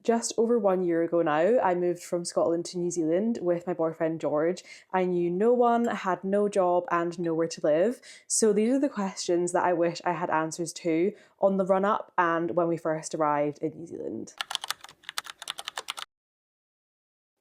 Just over 1 year ago now, I moved from Scotland to New Zealand with my boyfriend George. I knew no one, had no job, and nowhere to live. So these are the questions that I wish I had answers to on the run up and when we first arrived in New Zealand.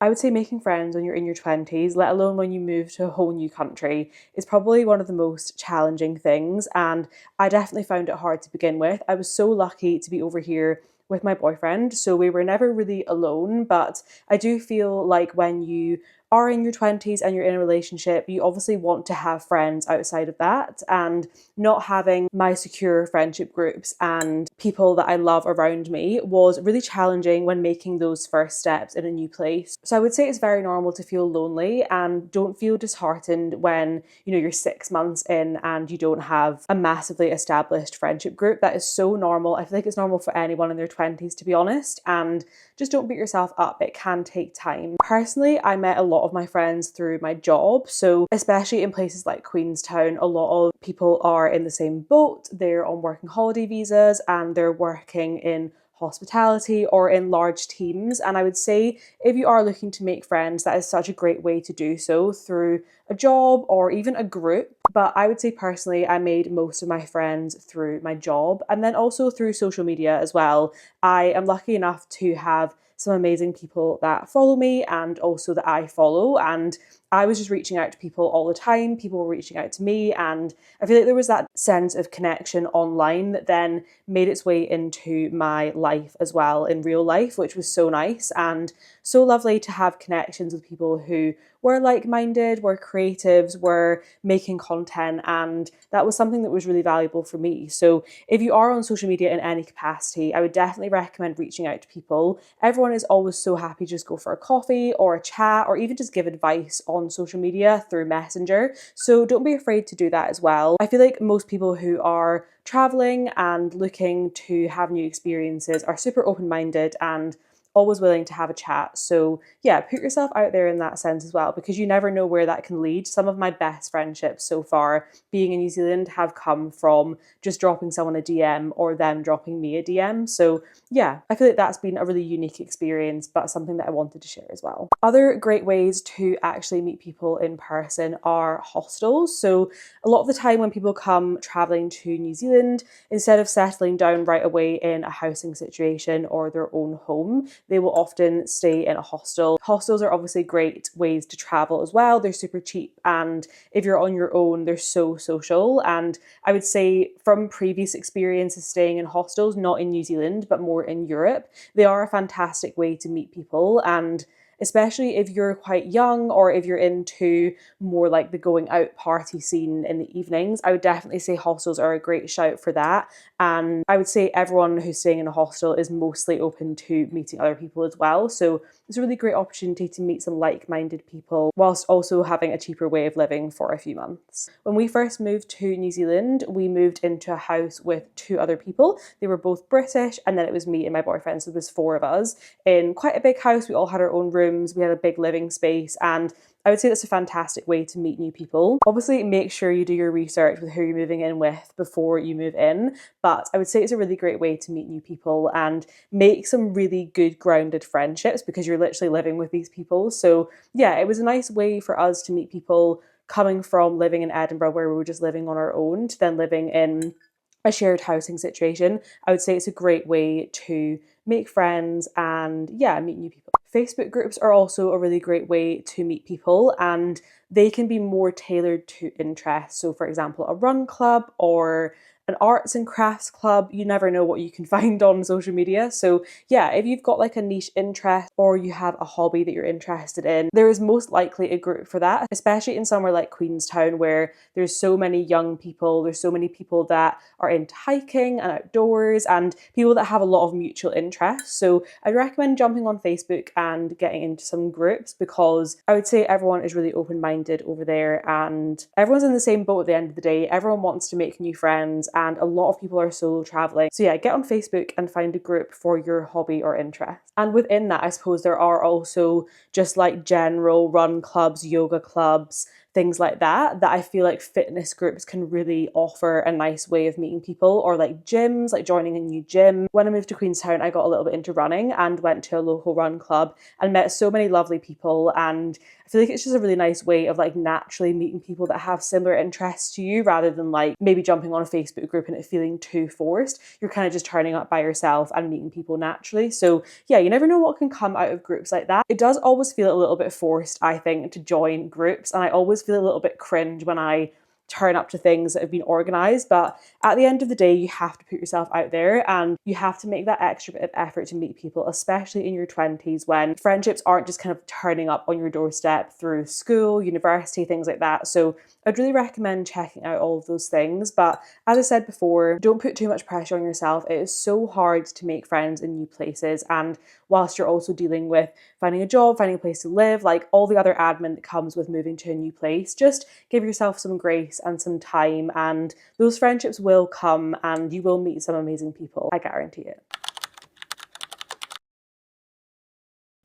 I would say making friends when you're in your 20s, let alone when you move to a whole new country, is probably one of the most challenging things. And I definitely found it hard to begin with. I was so lucky to be over here with my boyfriend, so we were never really alone. But I do feel like when you are in your 20s and you're in a relationship, you obviously want to have friends outside of that. And not having my secure friendship groups and people that I love around me was really challenging when making those first steps in a new place. So I would say it's very normal to feel lonely, and don't feel disheartened when, you're 6 months in and you don't have a massively established friendship group. That is so normal. I feel like it's normal for anyone in their 20s, to be honest, and just don't beat yourself up. It can take time. Personally, I met a lot of my friends through my job. So especially in places like Queenstown, a lot of people are in the same boat. They're on working holiday visas and they're working in hospitality or in large teams. And I would say if you are looking to make friends, that is such a great way to do so, through a job or even a group. But I would say personally, I made most of my friends through my job and then also through social media as well. I am lucky enough to have some amazing people that follow me and also that I follow. And I was just reaching out to people all the time. People were reaching out to me. And I feel like there was that sense of connection online that then made its way into my life as well in real life, which was so nice and so lovely to have connections with people who were like-minded, were creatives, were making content, and that was something that was really valuable for me. So if you are on social media in any capacity, I would definitely recommend reaching out to people. Everyone is always so happy to just go for a coffee or a chat or even just give advice on social media through Messenger. So don't be afraid to do that as well. I feel like most people who are traveling and looking to have new experiences are super open-minded and always willing to have a chat. So yeah, put yourself out there in that sense as well, because you never know where that can lead. Some of my best friendships so far being in New Zealand have come from just dropping someone a DM or them dropping me a DM. So yeah, I feel like that's been a really unique experience, but something that I wanted to share as well. Other great ways to actually meet people in person are hostels. So a lot of the time when people come traveling to New Zealand, instead of settling down right away in a housing situation or their own home, they will often stay in a hostel. Hostels are obviously great ways to travel as well. They're super cheap, and if you're on your own, they're so social. And I would say from previous experiences staying in hostels, not in New Zealand, but more in Europe, they are a fantastic way to meet people. And especially if you're quite young or if you're into more like the going out party scene in the evenings, I would definitely say hostels are a great shout for that. And I would say everyone who's staying in a hostel is mostly open to meeting other people as well. So it's a really great opportunity to meet some like-minded people whilst also having a cheaper way of living for a few months. When we first moved to New Zealand, we moved into a house with two other people. They were both British, and then it was me and my boyfriend. So there was four of us in quite a big house. We all had our own rooms. We had a big living space, and I would say that's a fantastic way to meet new people. Obviously, make sure you do your research with who you're moving in with before you move in, but I would say it's a really great way to meet new people and make some really good grounded friendships because you're literally living with these people. So yeah, it was a nice way for us to meet people coming from living in Edinburgh where we were just living on our own to then living in a shared housing situation. I would say it's a great way to make friends and yeah, meet new people. Facebook groups are also a really great way to meet people, and they can be more tailored to interests. So for example, a run club or an arts and crafts club, you never know what you can find on social media. So yeah, if you've got like a niche interest or you have a hobby that you're interested in, there is most likely a group for that, especially in somewhere like Queenstown where there's so many young people, there's so many people that are into hiking and outdoors and people that have a lot of mutual interests. So I'd recommend jumping on Facebook and getting into some groups because I would say everyone is really open-minded over there and everyone's in the same boat at the end of the day. Everyone wants to make new friends and a lot of people are solo traveling. So yeah, get on Facebook and find a group for your hobby or interest. And within that, I suppose there are also just like general run clubs, yoga clubs, things like that I feel like fitness groups can really offer a nice way of meeting people, or like gyms, like joining a new gym. When I moved to Queenstown, I got a little bit into running and went to a local run club and met so many lovely people, and I feel like it's just a really nice way of like naturally meeting people that have similar interests to you, rather than like maybe jumping on a Facebook group and it feeling too forced. You're kind of just turning up by yourself and meeting people naturally. So yeah, you never know what can come out of groups like that. It does always feel a little bit forced, I think, to join groups, and I always feel a little bit cringe when I turn up to things that have been organized. But at the end of the day, you have to put yourself out there and you have to make that extra bit of effort to meet people, especially in your 20s, when friendships aren't just kind of turning up on your doorstep through school, university, things like that. So I'd really recommend checking out all of those things. But as I said before, don't put too much pressure on yourself. It is so hard to make friends in new places, and whilst you're also dealing with finding a job, finding a place to live, like all the other admin that comes with moving to a new place, just give yourself some grace and some time, and those friendships will come and you will meet some amazing people. I guarantee it.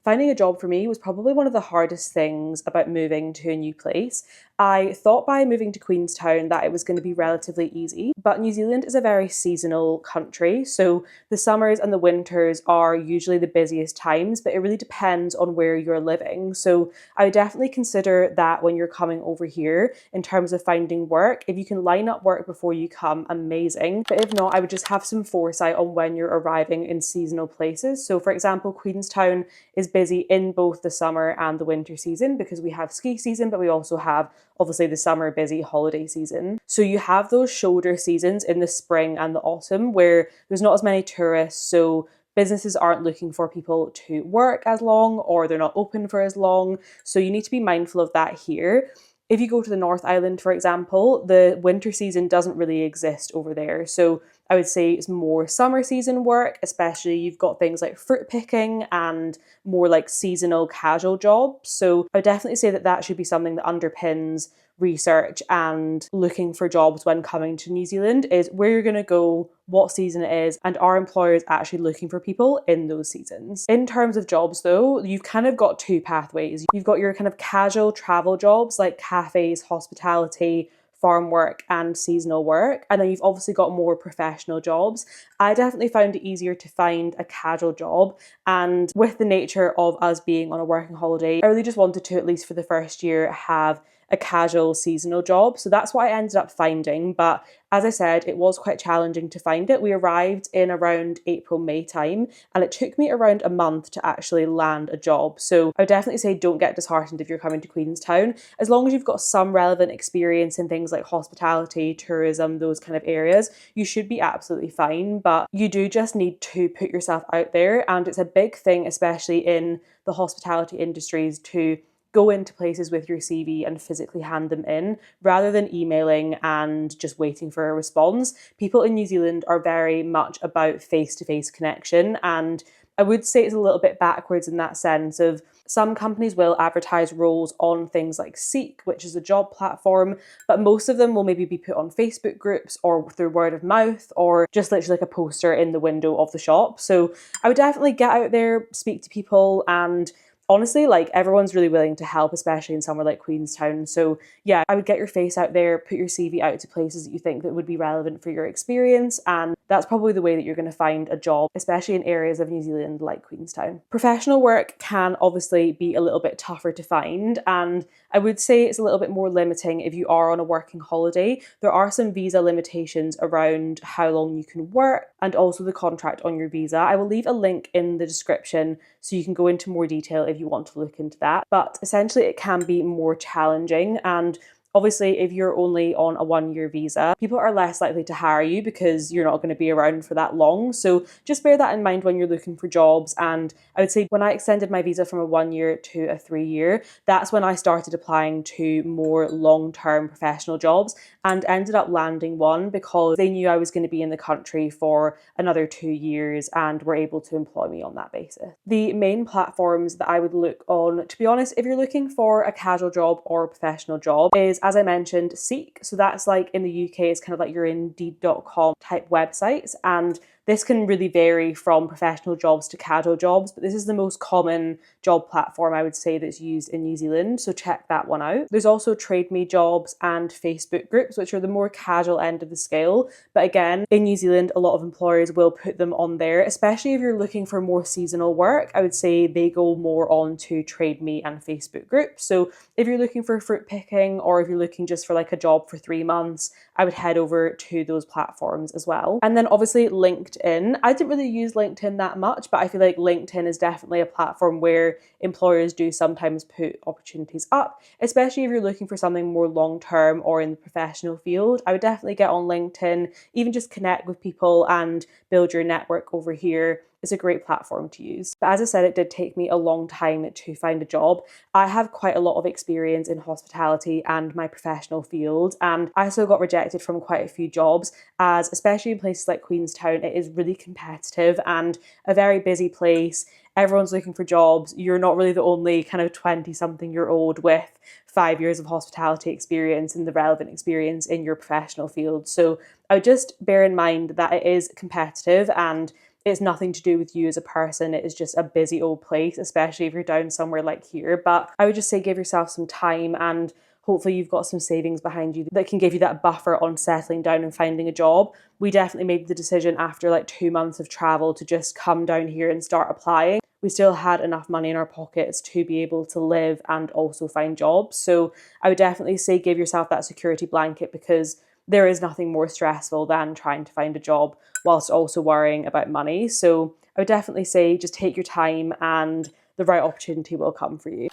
Finding a job for me was probably one of the hardest things about moving to a new place. I thought by moving to Queenstown that it was going to be relatively easy, but New Zealand is a very seasonal country, so the summers and the winters are usually the busiest times, but it really depends on where you're living. So I would definitely consider that when you're coming over here in terms of finding work. If you can line up work before you come, amazing. But if not, I would just have some foresight on when you're arriving in seasonal places. So for example, Queenstown is busy in both the summer and the winter season because we have ski season, but we also have obviously the summer busy holiday season. So you have those shoulder seasons in the spring and the autumn where there's not as many tourists, so businesses aren't looking for people to work as long, or they're not open for as long. So you need to be mindful of that here. If you go to the North Island, for example, the winter season doesn't really exist over there. So I would say it's more summer season work, especially you've got things like fruit picking and more like seasonal casual jobs. So I would definitely say that that should be something that underpins research and looking for jobs when coming to New Zealand, is where you're going to go, what season it is, and are employers actually looking for people in those seasons. In terms of jobs though, you've kind of got two pathways. You've got your kind of casual travel jobs like cafes, hospitality, farm work and seasonal work, and then you've obviously got more professional jobs. I definitely found it easier to find a casual job, and with the nature of us being on a working holiday, I really just wanted to, at least for the first year, have a casual seasonal job. So that's what I ended up finding. But as I said, it was quite challenging to find it. We arrived in around April, May time, and it took me around a month to actually land a job. So I would definitely say don't get disheartened if you're coming to Queenstown. As long as you've got some relevant experience in things like hospitality, tourism, those kind of areas, you should be absolutely fine. But you do just need to put yourself out there. And it's a big thing, especially in the hospitality industries, to go into places with your CV and physically hand them in rather than emailing and just waiting for a response. People in New Zealand are very much about face-to-face connection, and I would say it's a little bit backwards in that sense of some companies will advertise roles on things like Seek, which is a job platform, but most of them will maybe be put on Facebook groups or through word of mouth or just literally like a poster in the window of the shop. So I would definitely get out there, speak to people, and honestly, like everyone's really willing to help, especially in somewhere like Queenstown. So yeah, I would get your face out there, put your CV out to places that you think that would be relevant for your experience, and that's probably the way that you're going to find a job, especially in areas of New Zealand like Queenstown. Professional work can obviously be a little bit tougher to find, and I would say it's a little bit more limiting if you are on a working holiday. There are some visa limitations around how long you can work and also the contract on your visa. I will leave a link in the description so you can go into more detail if you want to look into that. But essentially it can be more challenging, and obviously, if you're only on a 1-year visa, people are less likely to hire you because you're not going to be around for that long. So just bear that in mind when you're looking for jobs. And I would say when I extended my visa from a 1-year to a 3-year, that's when I started applying to more long-term professional jobs and ended up landing one because they knew I was going to be in the country for another 2 years and were able to employ me on that basis. The main platforms that I would look on, to be honest, if you're looking for a casual job or a professional job, is, as I mentioned, Seek. So that's like in the UK, it's kind of like your Indeed.com type websites. And This can really vary from professional jobs to casual jobs, but this is the most common job platform I would say that's used in New Zealand, so check that one out. There's also Trade Me jobs and Facebook groups, which are the more casual end of the scale, but again, in New Zealand, a lot of employers will put them on there, especially if you're looking for more seasonal work. I would say they go more on to Trade Me and Facebook groups. So if you're looking for fruit picking, or if you're looking just for like a job for 3 months, I would head over to those platforms as well. And then obviously LinkedIn. I didn't really use LinkedIn that much, but I feel like LinkedIn is definitely a platform where employers do sometimes put opportunities up, especially if you're looking for something more long-term or in the professional field. I would definitely get on LinkedIn, even just connect with people and build your network over here. It's a great platform to use. But as I said, it did take me a long time to find a job. I have quite a lot of experience in hospitality and my professional field, and I still got rejected from quite a few jobs, as especially in places like Queenstown, it is really competitive and a very busy place. Everyone's looking for jobs. You're not really the only kind of 20-something-year-old with 5 years of hospitality experience and the relevant experience in your professional field. So I would just bear in mind that it is competitive and it's nothing to do with you as a person. It is just a busy old place, especially if you're down somewhere like here. But I would just say give yourself some time, and hopefully you've got some savings behind you that can give you that buffer on settling down and finding a job. We definitely made the decision after like 2 months of travel to just come down here and start applying. We still had enough money in our pockets to be able to live and also find jobs. So I would definitely say give yourself that security blanket, because there is nothing more stressful than trying to find a job whilst also worrying about money. So I would definitely say just take your time and the right opportunity will come for you.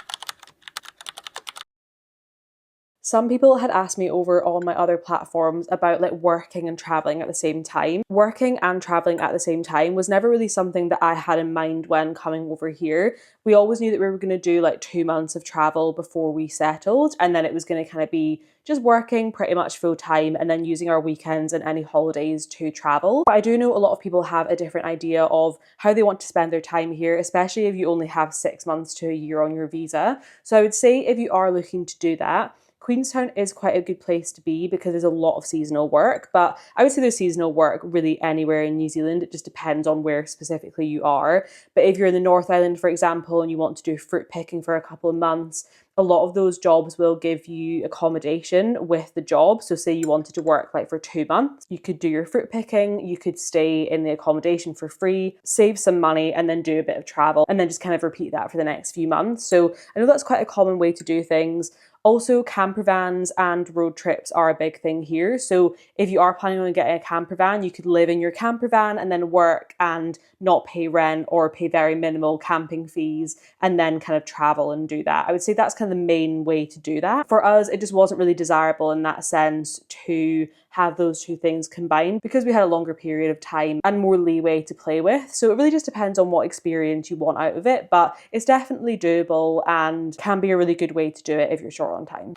Some people had asked me over on my other platforms about like working and traveling at the same time. Working and traveling at the same time was never really something that I had in mind when coming over here. We always knew that we were going to do like 2 months of travel before we settled, and then it was going to kind of be just working pretty much full time and then using our weekends and any holidays to travel. But I do know a lot of people have a different idea of how they want to spend their time here, especially if you only have 6 months to a year on your visa. So I would say if you are looking to do that, Queenstown is quite a good place to be because there's a lot of seasonal work, but I would say there's seasonal work really anywhere in New Zealand. It just depends on where specifically you are. But if you're in the North Island, for example, and you want to do fruit picking for a couple of months, a lot of those jobs will give you accommodation with the job. So say you wanted to work like for 2 months, you could do your fruit picking, you could stay in the accommodation for free, save some money, and then do a bit of travel, and then just kind of repeat that for the next few months. So I know that's quite a common way to do things. Also, camper vans and road trips are a big thing here. So if you are planning on getting a camper van, you could live in your camper van and then work and not pay rent or pay very minimal camping fees and then kind of travel and do that. I would say that's kind of the main way to do that. For us, it just wasn't really desirable in that sense to have those two things combined because we had a longer period of time and more leeway to play with. So it really just depends on what experience you want out of it, but it's definitely doable and can be a really good way to do it if you're short on time.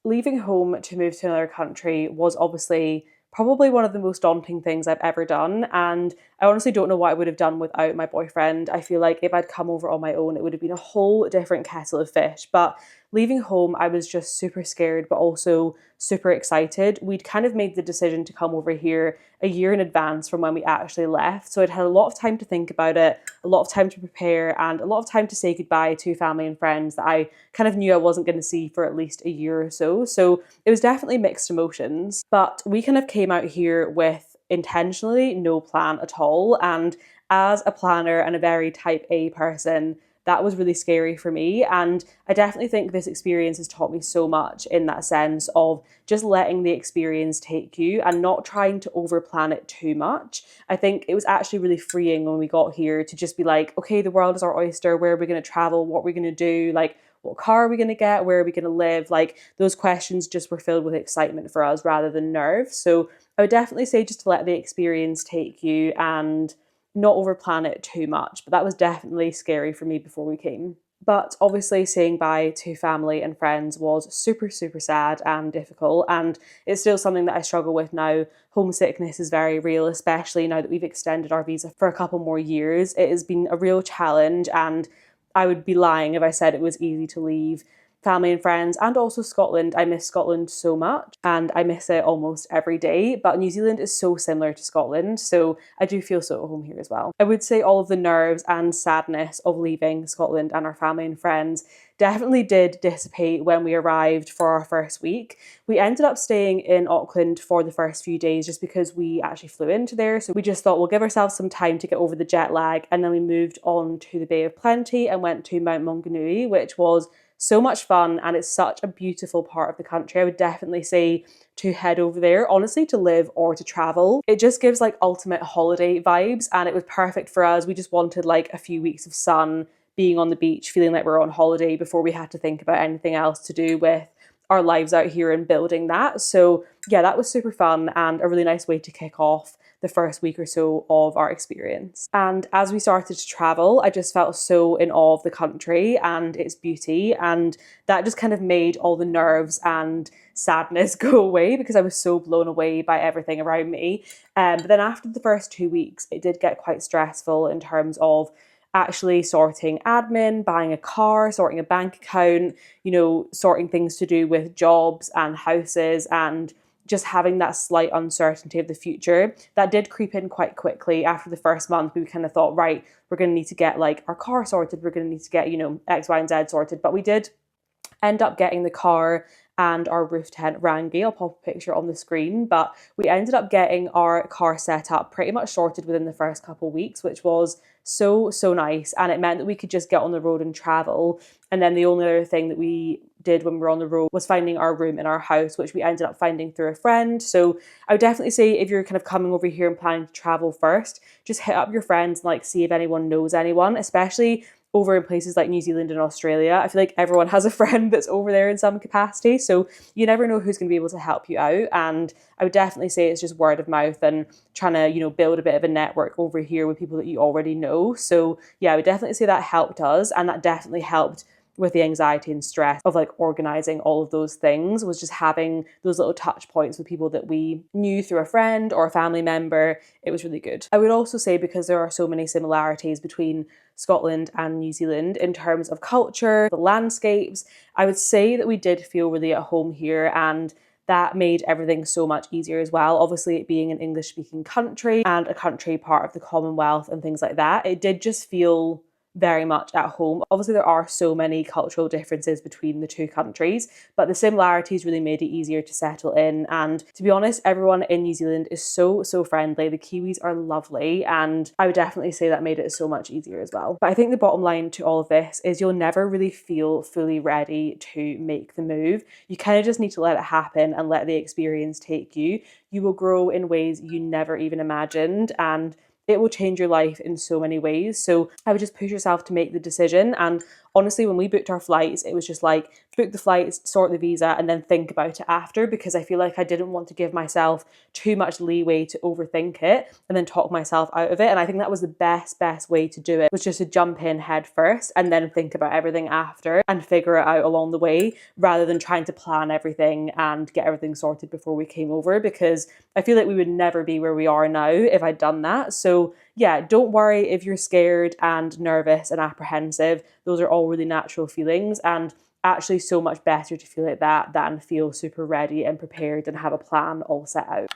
Leaving home to move to another country was obviously probably one of the most daunting things I've ever done, and I honestly don't know what I would have done without my boyfriend. I feel like if I'd come over on my own, it would have been a whole different kettle of fish. But leaving home, I was just super scared, but also super excited. We'd kind of made the decision to come over here a year in advance from when we actually left. So I'd had a lot of time to think about it, a lot of time to prepare, and a lot of time to say goodbye to family and friends that I kind of knew I wasn't going to see for at least a year or so. So it was definitely mixed emotions, but we kind of came out here with intentionally no plan at all. And as a planner and a very type A person, that was really scary for me. And I definitely think this experience has taught me so much in that sense of just letting the experience take you and not trying to overplan it too much. I think it was actually really freeing when we got here to just be like, okay, the world is our oyster. Where are we going to travel? What are we going to do? Like, what car are we going to get? Where are we going to live? Like, those questions just were filled with excitement for us rather than nerves. So I would definitely say just to let the experience take you and not overplan it too much. But that was definitely scary for me before we came. But obviously saying bye to family and friends was super, super sad and difficult. And it's still something that I struggle with now. Homesickness is very real, especially now that we've extended our visa for a couple more years. It has been a real challenge, and I would be lying if I said it was easy to leave. family and friends, and also Scotland. I miss Scotland so much and I miss it almost every day, but New Zealand is so similar to Scotland, so I do feel so at home here as well. I would say all of the nerves and sadness of leaving Scotland and our family and friends definitely did dissipate when we arrived for our first week. We ended up staying in Auckland for the first few days just because we actually flew into there. So we just thought we'll give ourselves some time to get over the jet lag. And then we moved on to the Bay of Plenty and went to Mount Maunganui, which was so much fun, and it's such a beautiful part of the country. I would definitely say to head over there, honestly, to live or to travel. It just gives like ultimate holiday vibes, and it was perfect for us. We just wanted like a few weeks of sun, being on the beach, feeling like we're on holiday before we had to think about anything else to do with our lives out here and building that. So yeah, that was super fun and a really nice way to kick off the first week or so of our experience. And as we started to travel, I just felt so in awe of the country and its beauty, and that just kind of made all the nerves and sadness go away because I was so blown away by everything around me. But then after the first 2 weeks, it did get quite stressful in terms of actually sorting admin, buying a car, sorting a bank account, sorting things to do with jobs and houses, and just having that slight uncertainty of the future. That did creep in quite quickly. After the first month, we kind of thought, right, we're going to need to get like our car sorted, we're going to need to get, X, Y, and Z sorted. But we did end up getting the car and our roof tent Rangi. I'll pop a picture on the screen, but we ended up getting our car set up pretty much sorted within the first couple of weeks, which was so nice. And it meant that we could just get on the road and travel. And then the only other thing that we did when we were on the road was finding our room in our house, which we ended up finding through a friend. So I would definitely say if you're kind of coming over here and planning to travel first, just hit up your friends and like see if anyone knows anyone, especially over in places like New Zealand and Australia. I feel like everyone has a friend that's over there in some capacity, so you never know who's going to be able to help you out. And I would definitely say it's just word of mouth and trying to, build a bit of a network over here with people that you already know. So yeah, I would definitely say that helped us, and that definitely helped with the anxiety and stress of like organizing all of those things, was just having those little touch points with people that we knew through a friend or a family member. It was really good. I would also say, because there are so many similarities between Scotland and New Zealand in terms of culture, the landscapes, I would say that we did feel really at home here, and that made everything so much easier as well. Obviously, it being an English speaking country and a country part of the Commonwealth and things like that, it did just feel very much at home. Obviously, there are so many cultural differences between the two countries, but the similarities really made it easier to settle in. And to be honest, everyone in New Zealand is so friendly. The Kiwis are lovely, and I would definitely say that made it so much easier as well. But I think the bottom line to all of this is you'll never really feel fully ready to make the move. You kind of just need to let it happen and let the experience take you. You will grow in ways you never even imagined, and it will change your life in so many ways. So I would just push yourself to make the decision. And honestly, when we booked our flights, it was just like, book the flights, sort the visa, and then think about it after, because I feel like I didn't want to give myself too much leeway to overthink it and then talk myself out of it. And I think that was the best way to do it, was just to jump in head first and then think about everything after and figure it out along the way, rather than trying to plan everything and get everything sorted before we came over, because I feel like we would never be where we are now if I'd done that. So yeah, don't worry if you're scared and nervous and apprehensive. Those are all really natural feelings, and actually so much better to feel like that than feel super ready and prepared and have a plan all set out.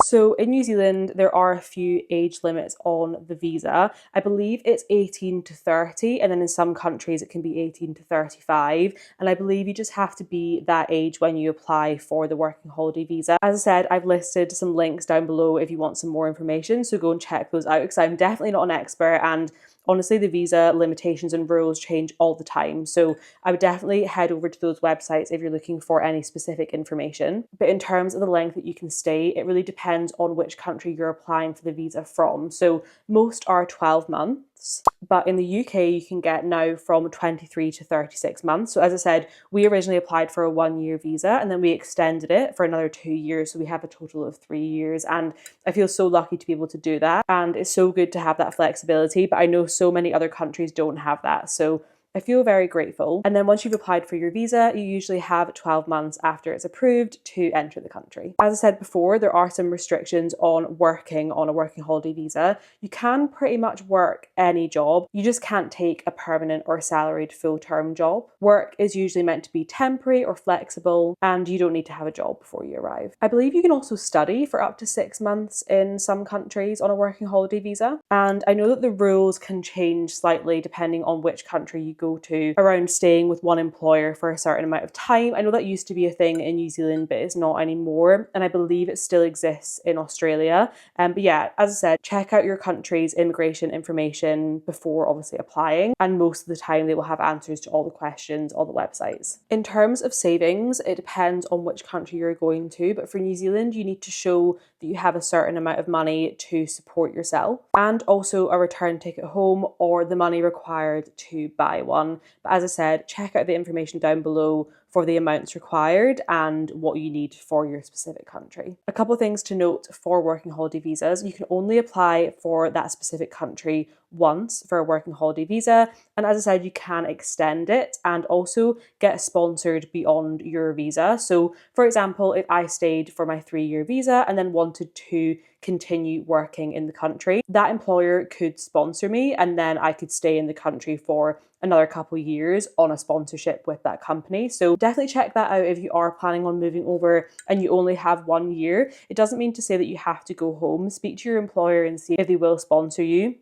So in New Zealand, there are a few age limits on the visa. I believe it's 18 to 30, and then in some countries it can be 18 to 35. And I believe you just have to be that age when you apply for the working holiday visa. As I said, I've listed some links down below if you want some more information, so go and check those out, because I'm definitely not an expert, and honestly, the visa limitations and rules change all the time. So I would definitely head over to those websites if you're looking for any specific information. But in terms of the length that you can stay, it really depends on which country you're applying for the visa from. So most are 12 months, but in the UK, you can get now from 23 to 36 months. So as I said, we originally applied for a 1-year visa, and then we extended it for another 2 years. So we have a total of 3 years, and I feel so lucky to be able to do that. And it's so good to have that flexibility, but I know so many other countries don't have that. So I feel very grateful. And then once you've applied for your visa, you usually have 12 months after it's approved to enter the country. As I said before, there are some restrictions on working on a working holiday visa. You can pretty much work any job, you just can't take a permanent or salaried full-term job. Work is usually meant to be temporary or flexible, and you don't need to have a job before you arrive. I believe you can also study for up to 6 months in some countries on a working holiday visa, and I know that the rules can change slightly depending on which country you go to around staying with one employer for a certain amount of time. I know that used to be a thing in New Zealand, but it's not anymore, and I believe it still exists in Australia. But yeah, as I said, check out your country's immigration information before obviously applying, and most of the time they will have answers to all the questions on the websites. In terms of savings, it depends on which country you're going to, but for New Zealand you need to show that you have a certain amount of money to support yourself, and also a return ticket home or the money required to buy one. But as I said, check out the information down below for the amounts required and what you need for your specific country. A couple of things to note for working holiday visas: you can only apply for that specific country once for a working holiday visa, and as I said, you can extend it and also get sponsored beyond your visa. So for example, if I stayed for my 3-year visa and then wanted to continue working in the country, that employer could sponsor me and then I could stay in the country for another couple of years on a sponsorship with that company. So definitely check that out if you are planning on moving over and you only have 1 year. It doesn't mean to say that you have to go home. Speak to your employer and see if they will sponsor you.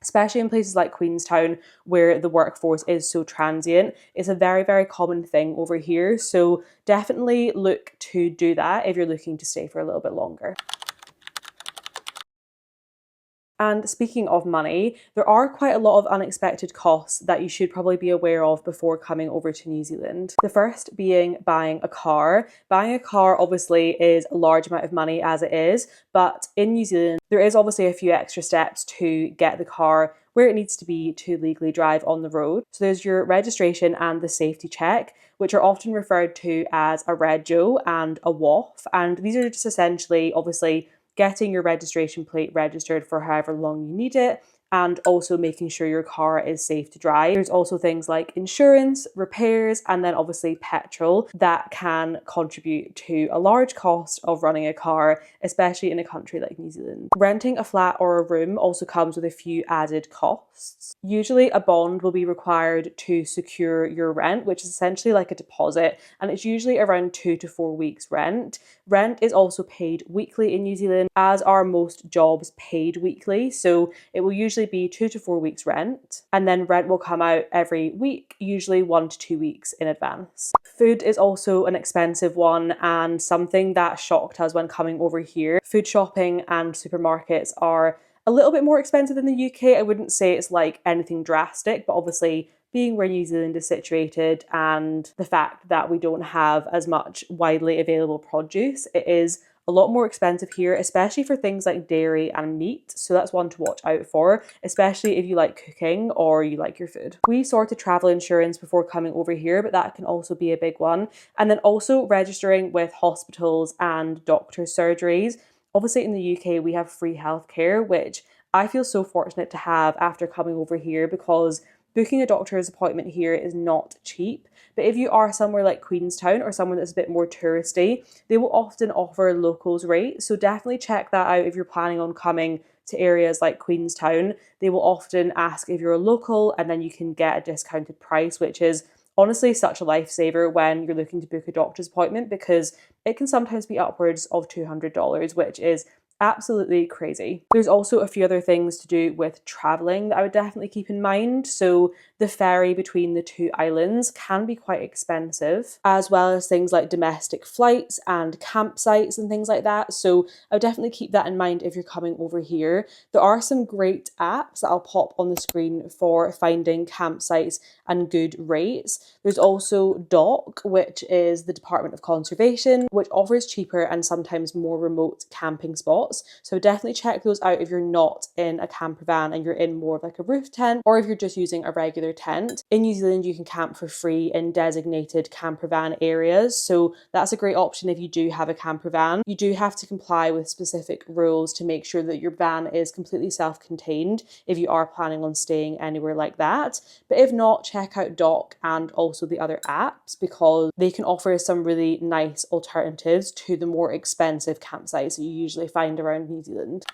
Especially in places like Queenstown where the workforce is so transient. It's a very, very common thing over here. So definitely look to do that if you're looking to stay for a little bit longer. And speaking of money, there are quite a lot of unexpected costs that you should probably be aware of before coming over to New Zealand. The first being buying a car. Buying a car obviously is a large amount of money as it is, but in New Zealand, there is obviously a few extra steps to get the car where it needs to be to legally drive on the road. So there's your registration and the safety check, which are often referred to as a rego and a WOF. And these are just essentially, obviously, getting your registration plate registered for however long you need it, and also making sure your car is safe to drive. There's also things like insurance, repairs, and then obviously petrol that can contribute to a large cost of running a car, especially in a country like New Zealand. Renting a flat or a room also comes with a few added costs. Usually a bond will be required to secure your rent, which is essentially like a deposit, and it's usually around 2 to 4 weeks rent. Rent is also paid weekly in New Zealand, as are most jobs paid weekly, so it will usually be 2 to 4 weeks rent, and then rent will come out every week, usually 1 to 2 weeks in advance. Food is also an expensive one, and something that shocked us when coming over here. Food shopping and supermarkets are a little bit more expensive than the UK. I wouldn't say it's like anything drastic, but obviously being where New Zealand is situated and the fact that we don't have as much widely available produce, it is a lot more expensive here, especially for things like dairy and meat. So that's one to watch out for, especially if you like cooking or you like your food. We sorted travel insurance before coming over here, but that can also be a big one. And then also registering with hospitals and doctors' surgeries. Obviously in the UK, we have free healthcare, which I feel so fortunate to have after coming over here, because booking a doctor's appointment here is not cheap. But if you are somewhere like Queenstown or somewhere that's a bit more touristy, they will often offer locals rates. So definitely check that out if you're planning on coming to areas like Queenstown. They will often ask if you're a local, and then you can get a discounted price, which is honestly such a lifesaver when you're looking to book a doctor's appointment, because it can sometimes be upwards of $200, which is absolutely crazy. There's also a few other things to do with traveling that I would definitely keep in mind. So the ferry between the two islands can be quite expensive, as well as things like domestic flights and campsites and things like that. So I would definitely keep that in mind if you're coming over here. There are some great apps that I'll pop on the screen for finding campsites and good rates. There's also DOC, which is the Department of Conservation, which offers cheaper and sometimes more remote camping spots. spots. So definitely check those out if you're not in a camper van and you're in more of like a roof tent, or if you're just using a regular tent. In New Zealand, you can camp for free in designated camper van areas. So that's a great option if you do have a camper van. You do have to comply with specific rules to make sure that your van is completely self-contained if you are planning on staying anywhere like that. But if not, check out Dock and also the other apps, because they can offer some really nice alternatives to the more expensive campsites that you usually find around New Zealand.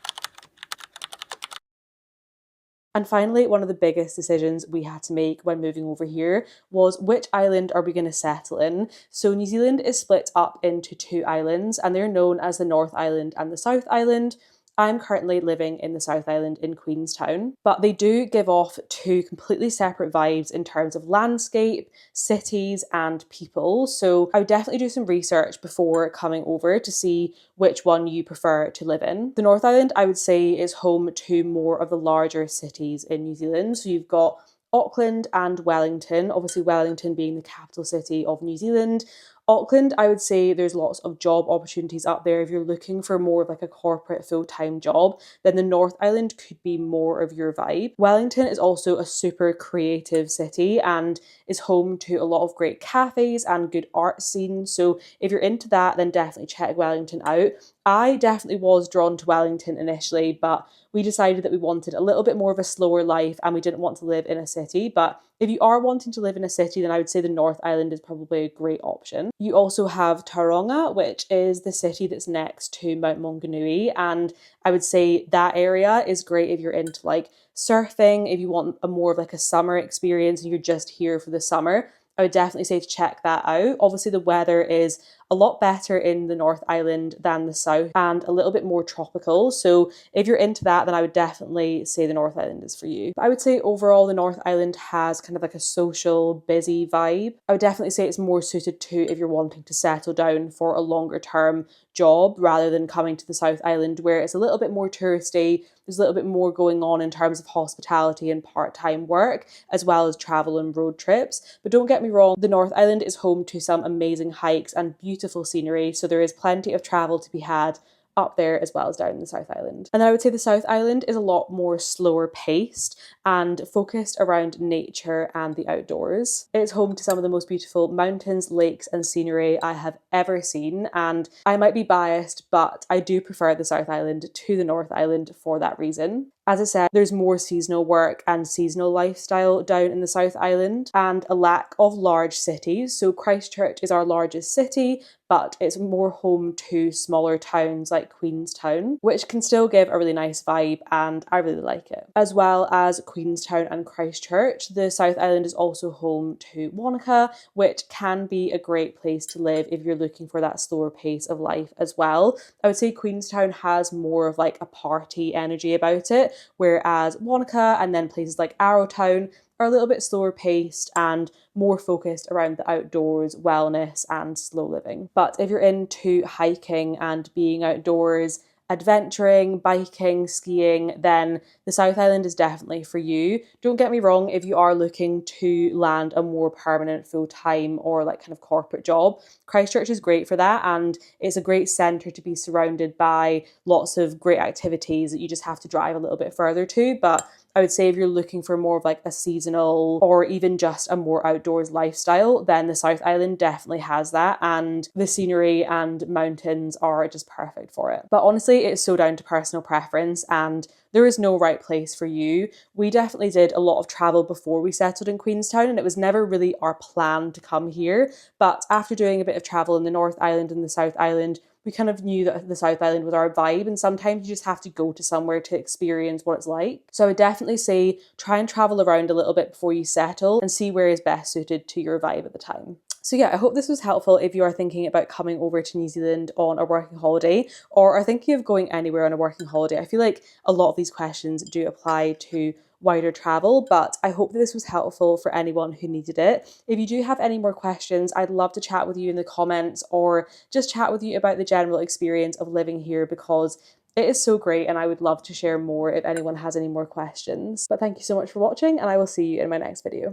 And finally, one of the biggest decisions we had to make when moving over here was which island are we going to settle in? So New Zealand is split up into two islands, and they're known as the North Island and the South Island. I'm currently living in the South Island in Queenstown, but they do give off two completely separate vibes in terms of landscape, cities, and people. So I would definitely do some research before coming over to see which one you prefer to live in. The North Island, I would say, is home to more of the larger cities in New Zealand. So you've got Auckland and Wellington, obviously Wellington being the capital city of New Zealand. Auckland, I would say there's lots of job opportunities up there. If you're looking for more of like a corporate full-time job, then the North Island could be more of your vibe. Wellington is also a super creative city and is home to a lot of great cafes and good art scenes. So if you're into that, then definitely check Wellington out. I definitely was drawn to Wellington initially, but we decided that we wanted a little bit more of a slower life and we didn't want to live in a city. But if you are wanting to live in a city, then I would say the North Island is probably a great option. You also have Tauranga, which is the city that's next to Mount Maunganui. And I would say that area is great if you're into like surfing, if you want a more of like a summer experience and you're just here for the summer. I would definitely say to check that out. Obviously, the weather is a lot better in the North Island than the South and a little bit more tropical. So if you're into that, then I would definitely say the North Island is for you. But I would say overall, the North Island has kind of like a social, busy vibe. I would definitely say it's more suited to if you're wanting to settle down for a longer term job rather than coming to the South Island where it's a little bit more touristy. There's a little bit more going on in terms of hospitality and part-time work, as well as travel and road trips. But don't get me wrong, the North Island is home to some amazing hikes and beautiful scenery, so there is plenty of travel to be had up there as well as down in the South Island. And then I would say the South Island is a lot more slower paced and focused around nature and the outdoors. It's home to some of the most beautiful mountains, lakes and scenery I have ever seen, and I might be biased, but I do prefer the South Island to the North Island for that reason. As I said, there's more seasonal work and seasonal lifestyle down in the South Island and a lack of large cities. So Christchurch is our largest city, but it's more home to smaller towns like Queenstown, which can still give a really nice vibe and I really like it. As well as Queenstown and Christchurch, the South Island is also home to Wanaka, which can be a great place to live if you're looking for that slower pace of life as well. I would say Queenstown has more of like a party energy about it, whereas Wanaka and then places like Arrowtown are a little bit slower paced and more focused around the outdoors, wellness and slow living. But if you're into hiking and being outdoors, adventuring, biking, skiing, then the South Island is definitely for you. Don't get me wrong, if you are looking to land a more permanent full-time or like kind of corporate job, Christchurch is great for that and it's a great centre to be surrounded by lots of great activities that you just have to drive a little bit further to. But I would say if you're looking for more of like a seasonal or even just a more outdoors lifestyle, then the South Island definitely has that and the scenery and mountains are just perfect for it. But honestly, it's so down to personal preference and there is no right place for you. We definitely did a lot of travel before we settled in Queenstown and it was never really our plan to come here. But after doing a bit of travel in the North Island and the South Island, we kind of knew that the South Island was our vibe and sometimes you just have to go to somewhere to experience what it's like. So I would definitely say try and travel around a little bit before you settle and see where is best suited to your vibe at the time. So yeah, I hope this was helpful if you are thinking about coming over to New Zealand on a working holiday or are thinking of going anywhere on a working holiday. I feel like a lot of these questions do apply to wider travel, but I hope that this was helpful for anyone who needed it. If you do have any more questions, I'd love to chat with you in the comments or just chat with you about the general experience of living here because it is so great and I would love to share more if anyone has any more questions. But thank you so much for watching and I will see you in my next video.